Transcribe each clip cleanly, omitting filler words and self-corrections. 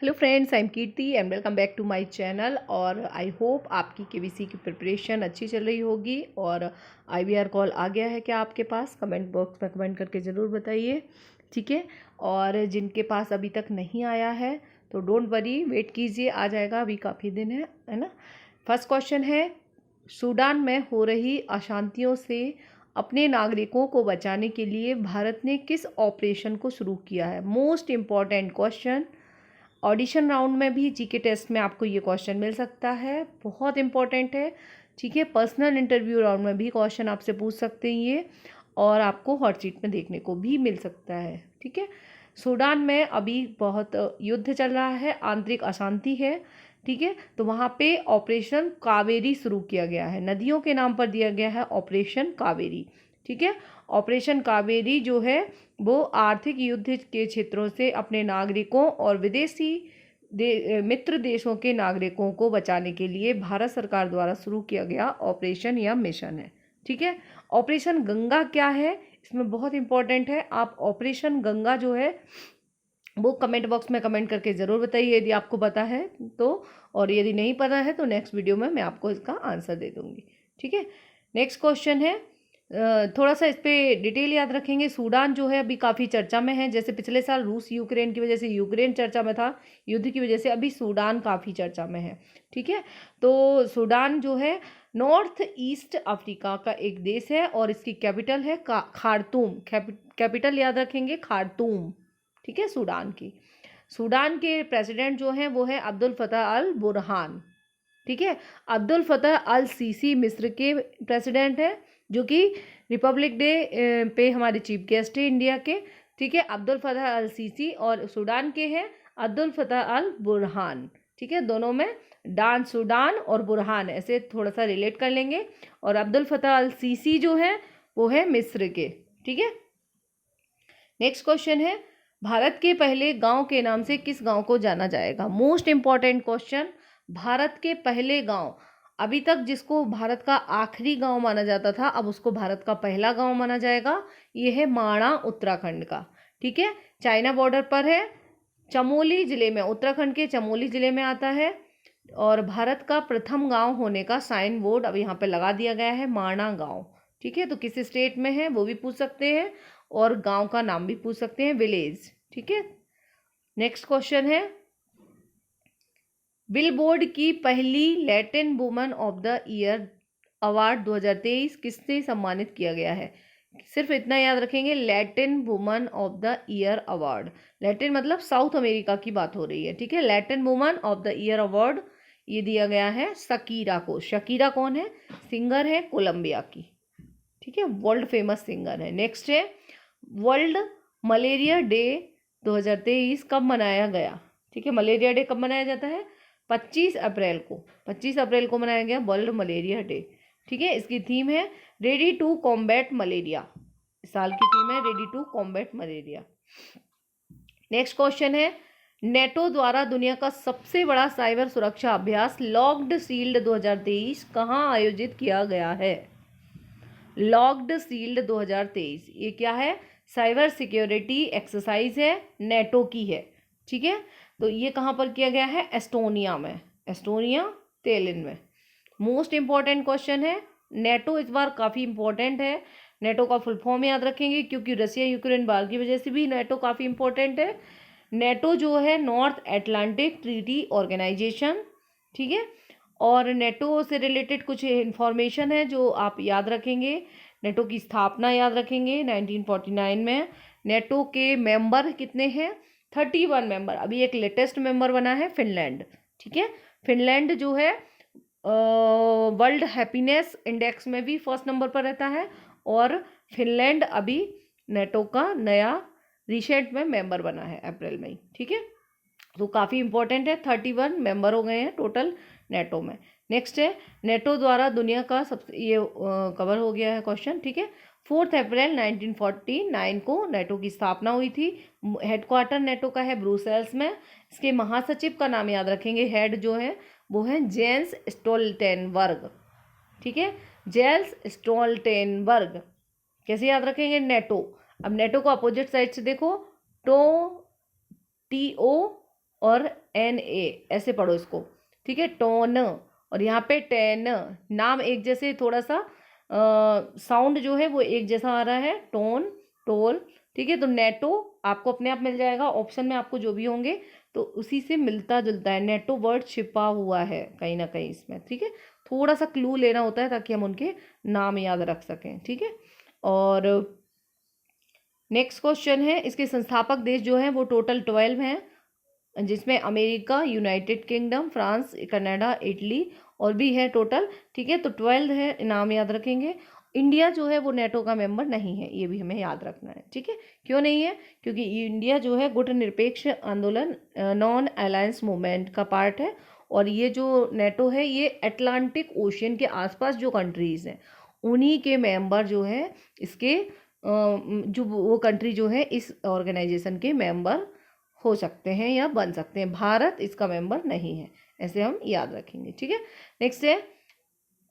Hello friends, I am Kirti and welcome back to my channel. और I hope आपकी KBC की preparation अच्छी चल रही होगी। और आईवीआर कॉल आ गया है क्या आपके पास? कमेंट बॉक्स में कमेंट करके ज़रूर बताइए, ठीक है। और जिनके पास अभी तक नहीं आया है तो डोंट वरी, वेट कीजिए, आ जाएगा, अभी काफ़ी दिन है ना। फर्स्ट क्वेश्चन है, सूडान में हो रही अशांतियों से अपने नागरिकों को बचाने के लिए भारत ने किस ऑपरेशन को शुरू किया है? Most important question. Audition round में भी जीके टेस्ट में आपको ये क्वेश्चन मिल सकता है, बहुत इंपॉर्टेंट है, ठीक है। पर्सनल इंटरव्यू राउंड में भी क्वेश्चन आपसे पूछ सकते हैं ये, और आपको हॉट सीट में देखने को भी मिल सकता है, ठीक है। सूडान में अभी बहुत युद्ध चल रहा है, आंतरिक अशांति है, ठीक है। तो वहाँ पे ऑपरेशन कावेरी शुरू किया गया है, नदियों के नाम पर दिया गया है ऑपरेशन कावेरी, ठीक है। ऑपरेशन कावेरी जो है वो आर्थिक युद्ध के क्षेत्रों से अपने नागरिकों और विदेशी मित्र देशों के नागरिकों को बचाने के लिए भारत सरकार द्वारा शुरू किया गया ऑपरेशन या मिशन है, ठीक है। ऑपरेशन गंगा क्या है, इसमें बहुत इंपॉर्टेंट है। आप ऑपरेशन गंगा जो है वो कमेंट बॉक्स में कमेंट करके ज़रूर बताइए यदि आपको पता है तो, और यदि नहीं पता है तो नेक्स्ट वीडियो में मैं आपको इसका आंसर दे दूँगी, ठीक है। नेक्स्ट क्वेश्चन है, थोड़ा सा इस पर डिटेल याद रखेंगे। सूडान जो है अभी काफ़ी चर्चा में है, जैसे पिछले साल रूस यूक्रेन की वजह से यूक्रेन चर्चा में था, युद्ध की वजह से अभी सूडान काफ़ी चर्चा में है, ठीक है। तो सूडान जो है नॉर्थ ईस्ट अफ्रीका का एक देश है और इसकी कैपिटल है खार्तूम। कैपिटल याद रखेंगे, खार्तूम, ठीक है, सूडान की। सूडान के प्रेसिडेंट जो हैं वो है अब्दुल फतह अल बुरहान, ठीक है। अब्दुल फतह अल सीसी मिस्र के प्रेसिडेंट हैं, जो कि रिपब्लिक डे पे हमारे चीफ गेस्ट है इंडिया के, ठीक है। अब्दुल फतह अल सीसी, और सूडान के हैं अब्दुल फतह अल बुरहान, ठीक है। दोनों में सूडान और बुरहान ऐसे थोड़ा सा रिलेट कर लेंगे। और अब्दुल फतह अल सीसी जो है वो है मिस्र के, ठीक है। नेक्स्ट क्वेश्चन है, भारत के पहले गांव के नाम से किस गांव को जाना जाएगा? Most important question. भारत के पहले गांव, अभी तक जिसको भारत का आखिरी गांव माना जाता था, अब उसको भारत का पहला गांव माना जाएगा। ये है माणा, उत्तराखंड का, ठीक है। चाइना बॉर्डर पर है, चमोली जिले में, उत्तराखंड के चमोली जिले में आता है। और भारत का प्रथम गांव होने का साइन बोर्ड अब यहाँ पे लगा दिया गया है, माणा गांव, ठीक है। तो किस स्टेट में है वो भी पूछ सकते हैं, और गांव का नाम भी पूछ सकते हैं, विलेज, ठीक है। नेक्स्ट क्वेश्चन है, बिलबोर्ड की पहली Latin woman of the year award 2023 किससे सम्मानित किया गया है? सिर्फ इतना याद रखेंगे, Latin woman of the year award. Latin मतलब साउथ अमेरिका की बात हो रही है, ठीक है। Latin woman of the year award ये दिया गया है शकीरा को। शकीरा कौन है? सिंगर है कोलंबिया की, ठीक है, वर्ल्ड फेमस सिंगर है। नेक्स्ट है, वर्ल्ड मलेरिया डे 2023 कब मनाया गया? ठीक है, मलेरिया डे कब मनाया जाता है? 25 अप्रैल को। 25 अप्रैल को मनाया गया वर्ल्ड मलेरिया डे, ठीक है। इसकी थीम है रेडी टू कॉम्बैट मलेरिया। इस साल की थीम है ready to combat malaria. Next question है, नेटो द्वारा दुनिया का सबसे बड़ा साइबर सुरक्षा अभ्यास लॉक्ड शील्ड 2023 कहाँ आयोजित किया गया है? लॉक्ड शील्ड 2023 ये क्या है? साइबर सिक्योरिटी एक्सरसाइज है, नेटो की है, ठीक है। तो ये कहाँ पर किया गया है? एस्टोनिया में, एस्टोनिया तेलिन में। मोस्ट इंपॉर्टेंट क्वेश्चन है, नेटो इस बार काफ़ी इंपॉर्टेंट है। नेटो का फुल फॉर्म याद रखेंगे, क्योंकि रसिया यूक्रेन वार की वजह से भी नेटो काफ़ी इंपॉर्टेंट है। नेटो जो है नॉर्थ एटलांटिक ट्रीटी ऑर्गेनाइजेशन, ठीक है। और नेटो से रिलेटेड कुछ इंफॉर्मेशन है जो आप याद रखेंगे। नेटो की स्थापना याद रखेंगे 1949 में। नेटो के मेंबर कितने हैं? 31 मेंबर। अभी एक लेटेस्ट मेंबर बना है फिनलैंड, ठीक है। फिनलैंड जो है वर्ल्ड हैप्पीनेस इंडेक्स में भी फर्स्ट नंबर पर रहता है, और फिनलैंड अभी नेटो का नया रिसेंट में मेंबर बना है अप्रैल में ही, ठीक है। तो काफ़ी इंपॉर्टेंट है, 31 मेंबर हो गए हैं टोटल नेटो में। नेक्स्ट है, नेटो द्वारा दुनिया का सबसे, ये कवर हो गया है क्वेश्चन, ठीक है। 4 अप्रैल 1949 को नेटो की स्थापना हुई थी। हेडक्वार्टर नेटो का है ब्रुसेल्स में। इसके महासचिव का नाम याद रखेंगे, हेड जो है वो है जेंस स्टोल्टेनबर्ग, ठीक है, जेंस स्टोल्टेनबर्ग। कैसे याद रखेंगे? नेटो। अब नेटो को अपोजिट साइड से देखो, TO और NA ऐसे पढ़ो इसको, ठीक है, टोन। और यहाँ पे टेन, नाम एक जैसे, थोड़ा सा साउंड जो है वो एक जैसा आ रहा है, टोन, टोल, ठीक है। तो नेटो आपको अपने आप मिल जाएगा, ऑप्शन में आपको जो भी होंगे तो उसी से मिलता जुलता है। नेटो वर्ड छिपा हुआ है कहीं ना कहीं इसमें, ठीक है। थोड़ा सा क्लू लेना होता है ताकि हम उनके नाम याद रख सकें, ठीक है। और नेक्स्ट क्वेश्चन है, इसके संस्थापक देश जो हैं वो टोटल 12 हैं, जिसमें America, United kingdom, France, Canada, Italy और भी है टोटल, ठीक है। तो 12 है, नाम याद रखेंगे। इंडिया जो है वो नेटो का मेंबर नहीं है, ये भी हमें याद रखना है, ठीक है। क्यों नहीं है? क्योंकि इंडिया जो है गुटनिरपेक्ष आंदोलन, नॉन अलायंस मूवमेंट का पार्ट है। और ये जो नेटो है ये अटलांटिक ओशियन के आसपास जो कंट्रीज़ हैं उन्हीं के मेंबर जो है इसके, जो वो कंट्री जो है इस ऑर्गेनाइजेशन के मेंबर हो सकते हैं या बन सकते हैं। भारत इसका मेंबर नहीं है, ऐसे हम याद रखेंगे, ठीक है। नेक्स्ट है,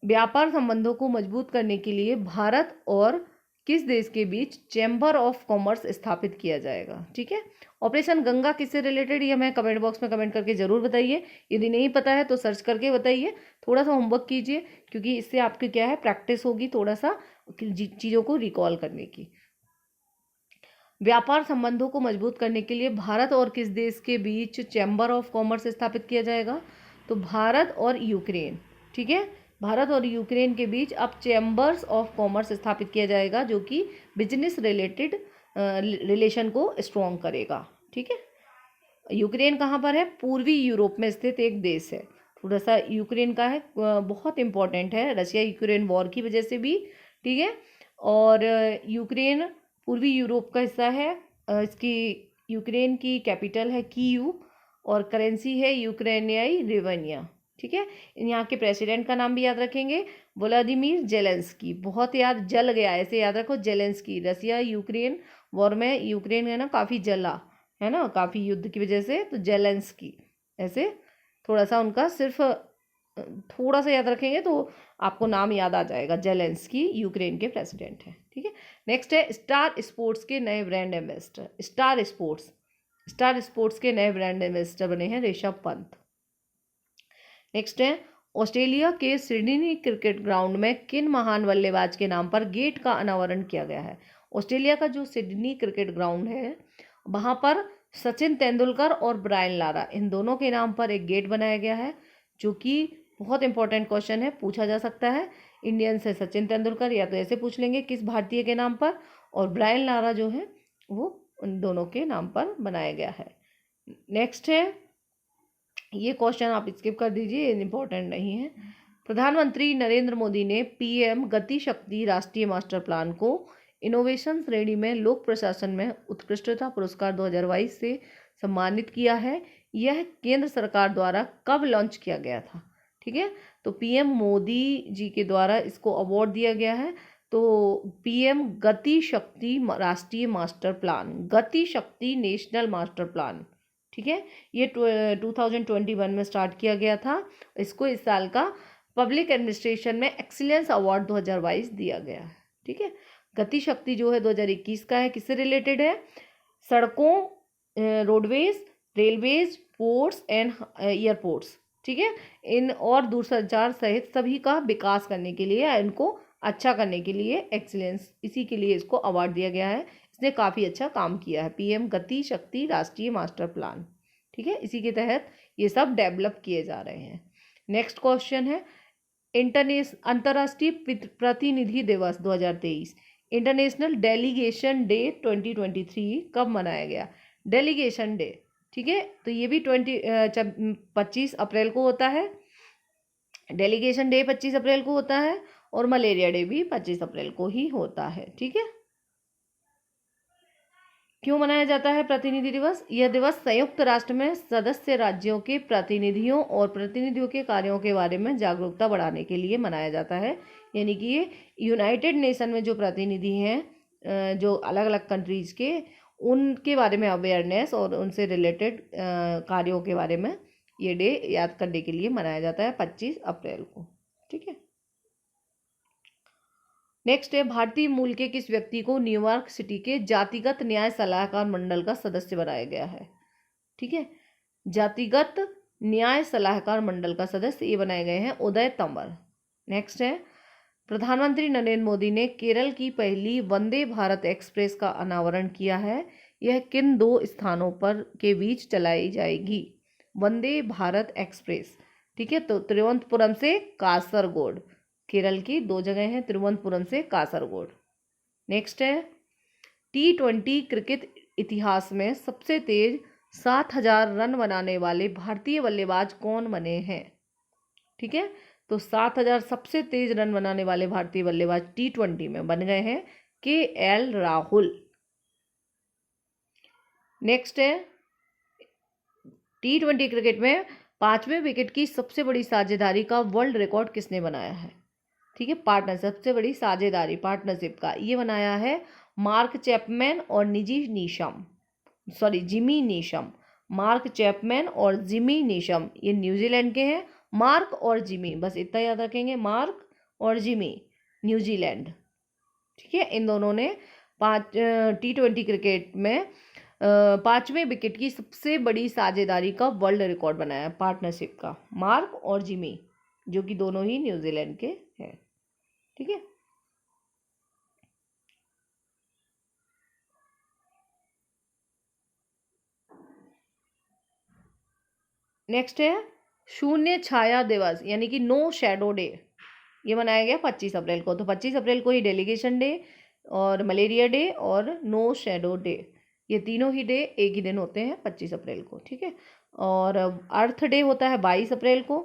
व्यापार संबंधों को मजबूत करने के लिए भारत और किस देश के बीच चैम्बर ऑफ कॉमर्स स्थापित किया जाएगा, ठीक है। ऑपरेशन गंगा किससे रिलेटेड, ये हमें कमेंट बॉक्स में कमेंट करके जरूर बताइए। यदि नहीं पता है तो सर्च करके बताइए, थोड़ा सा होमवर्क कीजिए, क्योंकि इससे आपकी क्या है, प्रैक्टिस होगी थोड़ा सा चीज़ों को रिकॉल करने की। व्यापार संबंधों को मजबूत करने के लिए भारत और किस देश के बीच चैम्बर ऑफ कॉमर्स स्थापित किया जाएगा? तो भारत और यूक्रेन, ठीक है। भारत और यूक्रेन के बीच अब चैम्बर्स ऑफ कॉमर्स स्थापित किया जाएगा, जो कि बिजनेस रिलेटेड रिलेशन को स्ट्रॉन्ग करेगा, ठीक है। यूक्रेन कहाँ पर है? पूर्वी यूरोप में स्थित एक देश है। थोड़ा सा यूक्रेन का है, बहुत इंपॉर्टेंट है रशिया यूक्रेन वॉर की वजह से भी, ठीक है। और यूक्रेन पूर्वी यूरोप का हिस्सा है। इसकी यूक्रेन की कैपिटल है कीव और करेंसी है यूक्रेनियाई रिवनिया, ठीक है। यहाँ के प्रेसिडेंट का नाम भी याद रखेंगे, व्लादिमीर जेलेंस्की। बहुत याद जल गया, ऐसे याद रखो, जेलेंस्की। रसिया यूक्रेन वॉर में यूक्रेन है ना काफ़ी जला है ना, काफ़ी युद्ध की वजह से, तो जेलेंस्की ऐसे थोड़ा सा उनका सिर्फ थोड़ा सा याद रखेंगे तो आपको नाम याद आ जाएगा। जेलेंस्की यूक्रेन के प्रेसिडेंट हैं, ठीक है। नेक्स्ट है, स्टार स्पोर्ट्स के नए ब्रांड एम्बेसडर। स्टार स्पोर्ट्स के नए ब्रांड एम्बेसडर बने हैं ऋषभ पंत। नेक्स्ट है, ऑस्ट्रेलिया के सिडनी क्रिकेट ग्राउंड में किन महान बल्लेबाज के नाम पर गेट का अनावरण किया गया है? ऑस्ट्रेलिया का जो सिडनी क्रिकेट ग्राउंड है वहाँ पर सचिन तेंदुलकर और ब्रायन लारा, इन दोनों के नाम पर एक गेट बनाया गया है, जो कि बहुत इंपॉर्टेंट क्वेश्चन है, पूछा जा सकता है। इंडियन से सचिन तेंदुलकर, या तो ऐसे पूछ लेंगे किस भारतीय के नाम पर, और ब्रायन लारा जो है वो उन दोनों के नाम पर बनाया गया है। नेक्स्ट है, ये क्वेश्चन आप स्किप कर दीजिए, ये इंपॉर्टेंट नहीं है। प्रधानमंत्री नरेंद्र मोदी ने PM गति शक्ति राष्ट्रीय मास्टर प्लान को इनोवेशन श्रेणी में लोक प्रशासन में उत्कृष्टता पुरस्कार 2022 से सम्मानित किया है। यह केंद्र सरकार द्वारा कब लॉन्च किया गया था? ठीक है, तो PM मोदी जी के द्वारा इसको अवार्ड दिया गया है। तो PM गति शक्ति राष्ट्रीय मास्टर प्लान, गति शक्ति नेशनल मास्टर प्लान, ठीक है, ये 2021 में स्टार्ट किया गया था। इसको इस साल का पब्लिक एडमिनिस्ट्रेशन में एक्सीलेंस अवार्ड 2022 दिया गया है, ठीक है। गति शक्ति जो है 2021 का है, किससे रिलेटेड है? सड़कों, roadways, railways, ports and airports, ठीक है, इन और दूरसंचार सहित सभी का विकास करने के लिए, इनको अच्छा करने के लिए, एक्सीलेंस, इसी के लिए इसको अवार्ड दिया गया है। इसने काफ़ी अच्छा काम किया है, PM गति शक्ति राष्ट्रीय मास्टर प्लान, ठीक है, इसी के तहत ये सब डेवलप किए जा रहे हैं। नेक्स्ट क्वेश्चन है, अंतर्राष्ट्रीय प्रतिनिधि दिवस 2023, इंटरनेशनल डेलीगेशन डे 2023 कब मनाया गया? डेलीगेशन डे, ठीक है, तो ये भी 25 अप्रैल को होता है। डेलीगेशन डे 25 अप्रैल को होता है और मलेरिया डे भी 25 अप्रैल को ही होता है, ठीक है। क्यों मनाया जाता है प्रतिनिधि दिवस? यह दिवस संयुक्त राष्ट्र में सदस्य राज्यों के प्रतिनिधियों और प्रतिनिधियों के कार्यों के बारे में जागरूकता बढ़ाने के लिए मनाया जाता है। यानी कि ये यूनाइटेड नेशन में जो प्रतिनिधि हैं, जो अलग अलग कंट्रीज के, उनके बारे में अवेयरनेस और उनसे रिलेटेड कार्यों के बारे में ये डे याद करने के लिए मनाया जाता है 25 अप्रैल को, ठीक है। नेक्स्ट है, भारतीय मूल के किस व्यक्ति को न्यूयॉर्क सिटी के जातिगत न्याय सलाहकार मंडल का सदस्य बनाया गया है? ठीक है, जातिगत न्याय सलाहकार मंडल का सदस्य ये बनाए गए हैं उदय तंवर। नेक्स्ट है, प्रधानमंत्री नरेंद्र मोदी ने केरल की पहली वंदे भारत एक्सप्रेस का अनावरण किया है। यह किन दो स्थानों पर के बीच चलाई जाएगी? वंदे भारत एक्सप्रेस, ठीक है, तो तिरुवनंतपुरम से कासरगोड, केरल की दो जगह हैं, तिरुवनंतपुरम से कासरगोड। नेक्स्ट है, T20 क्रिकेट इतिहास में सबसे तेज 7,000 रन बनाने वाले भारतीय बल्लेबाज कौन बने हैं? ठीक है, तो 7,000 सबसे तेज रन बनाने वाले भारतीय बल्लेबाज T20 में बन गए हैं KL राहुल। नेक्स्ट है, T20 क्रिकेट में 5वें विकेट की सबसे बड़ी साझेदारी का वर्ल्ड रिकॉर्ड किसने बनाया है? ठीक है, पार्टनर, सबसे बड़ी साझेदारी पार्टनरशिप का ये बनाया है मार्क चैपमैन और जिमी नीशम। मार्क चैपमैन और जिमी नीशम ये न्यूजीलैंड के हैं। मार्क और जिमी, बस इतना याद रखेंगे, मार्क और जिमी, न्यूजीलैंड। ठीक है, इन दोनों ने T20 क्रिकेट में 5वें विकेट की सबसे बड़ी साझेदारी का वर्ल्ड रिकॉर्ड बनाया, पार्टनरशिप का, मार्क और जिमी, जो कि दोनों ही न्यूजीलैंड के हैं। ठीक है, नेक्स्ट है, शून्य छाया दिवस यानी कि नो शैडो डे, ये मनाया गया 25 अप्रैल को। तो 25 अप्रैल को ही डेलीगेशन डे और मलेरिया डे और नो शैडो डे, ये तीनों ही डे एक ही दिन होते हैं 25 अप्रैल को। ठीक है, और अर्थ डे होता है 22 अप्रैल को।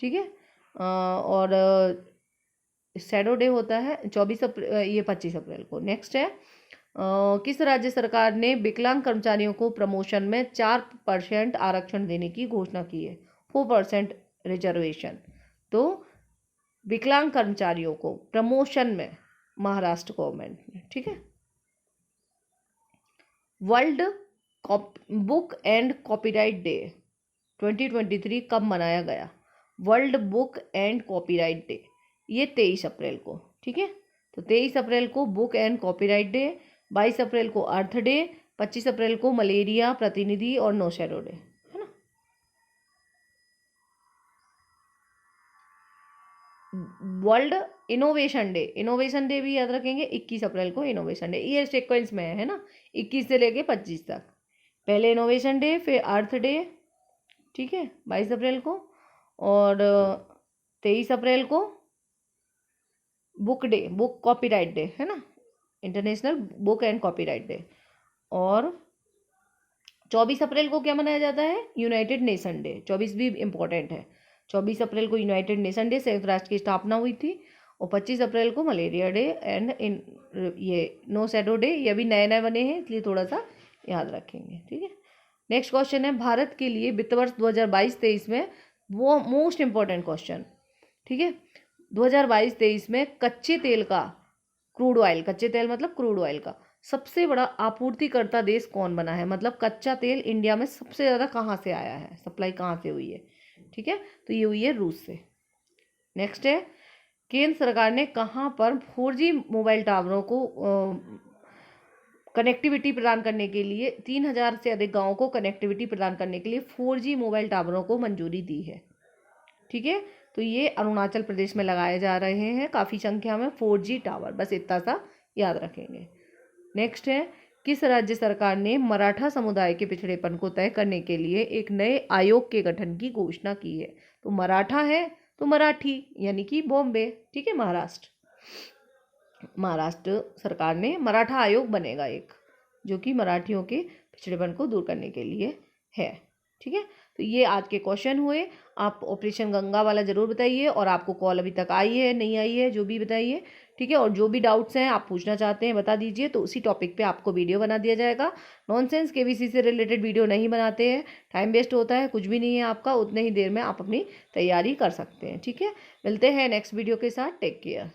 ठीक है, और शैडो डे होता है 25 अप्रैल को। नेक्स्ट है, किस राज्य सरकार ने विकलांग कर्मचारियों को प्रमोशन में 4% आरक्षण देने की घोषणा की है? 4% रिजर्वेशन। तो विकलांग कर्मचारियों को प्रमोशन में महाराष्ट्र गवर्नमेंट ने। ठीक है, world book and copyright day 2023 कब मनाया गया? World book and copyright day ये 23 अप्रैल को। ठीक है, तो 23 अप्रैल को बुक एंड कॉपीराइट डे, 22 अप्रैल को अर्थ डे, 25 अप्रैल को मलेरिया प्रतिनिधि और नो शैडो डे, है ना। वर्ल्ड इनोवेशन डे भी याद रखेंगे, 21 अप्रैल को इनोवेशन डे, ये सीक्वेंस में है ना, 21 से लेके 25 तक। पहले इनोवेशन डे, फिर अर्थ डे, ठीक है, 22 अप्रैल को, और 23 अप्रैल को बुक कॉपीराइट डे, है ना, international book and copyright day. और 24 अप्रैल को क्या मनाया जाता है? United nation day. 24 भी इम्पोर्टेंट है। 24 अप्रैल को यूनाइटेड नेशन डे, संयुक्त राष्ट्र की स्थापना हुई थी। और 25 अप्रैल को मलेरिया डे एंड ये नो शैडो डे, ये भी नए नए बने हैं इसलिए थोड़ा सा याद रखेंगे। ठीक है, नेक्स्ट क्वेश्चन है, भारत के लिए वित्त वर्ष 2022-23 में वो मोस्ट इम्पॉर्टेंट क्वेश्चन। ठीक है, 2022-23 में कच्चे तेल का, क्रूड ऑयल, कच्चे तेल मतलब क्रूड ऑयल का सबसे बड़ा आपूर्तिकर्ता देश कौन बना है? मतलब कच्चा तेल इंडिया में सबसे ज़्यादा कहाँ से आया है, सप्लाई कहाँ से हुई है? ठीक है, तो ये हुई है रूस से। नेक्स्ट है, केंद्र सरकार ने कहाँ पर 4G मोबाइल टावरों को कनेक्टिविटी प्रदान करने के लिए 3000 से अधिक गाँवों को कनेक्टिविटी प्रदान करने के लिए 4G मोबाइल टावरों को मंजूरी दी है? ठीक है, तो ये अरुणाचल प्रदेश में लगाए जा रहे हैं काफ़ी संख्या में 4G टावर, बस इतना सा याद रखेंगे। नेक्स्ट है, किस राज्य सरकार ने मराठा समुदाय के पिछड़ेपन को तय करने के लिए एक नए आयोग के गठन की घोषणा की है? तो मराठा है तो मराठी यानी कि बॉम्बे। ठीक है, महाराष्ट्र सरकार ने मराठा आयोग बनेगा एक, जो कि मराठियों के पिछड़ेपन को दूर करने के लिए है। ठीक है, तो ये आज के क्वेश्चन हुए। आप ऑपरेशन गंगा वाला ज़रूर बताइए, और आपको कॉल अभी तक आई है नहीं आई है जो भी बताइए। ठीक है, और जो भी डाउट्स हैं आप पूछना चाहते हैं बता दीजिए, तो उसी टॉपिक पे आपको वीडियो बना दिया जाएगा। नॉनसेंस KBC से रिलेटेड वीडियो नहीं बनाते हैं, टाइम वेस्ट होता है, कुछ भी नहीं है आपका, उतने ही देर में आप अपनी तैयारी कर सकते हैं। ठीक है, मिलते हैं नेक्स्ट वीडियो के साथ, टेक केयर।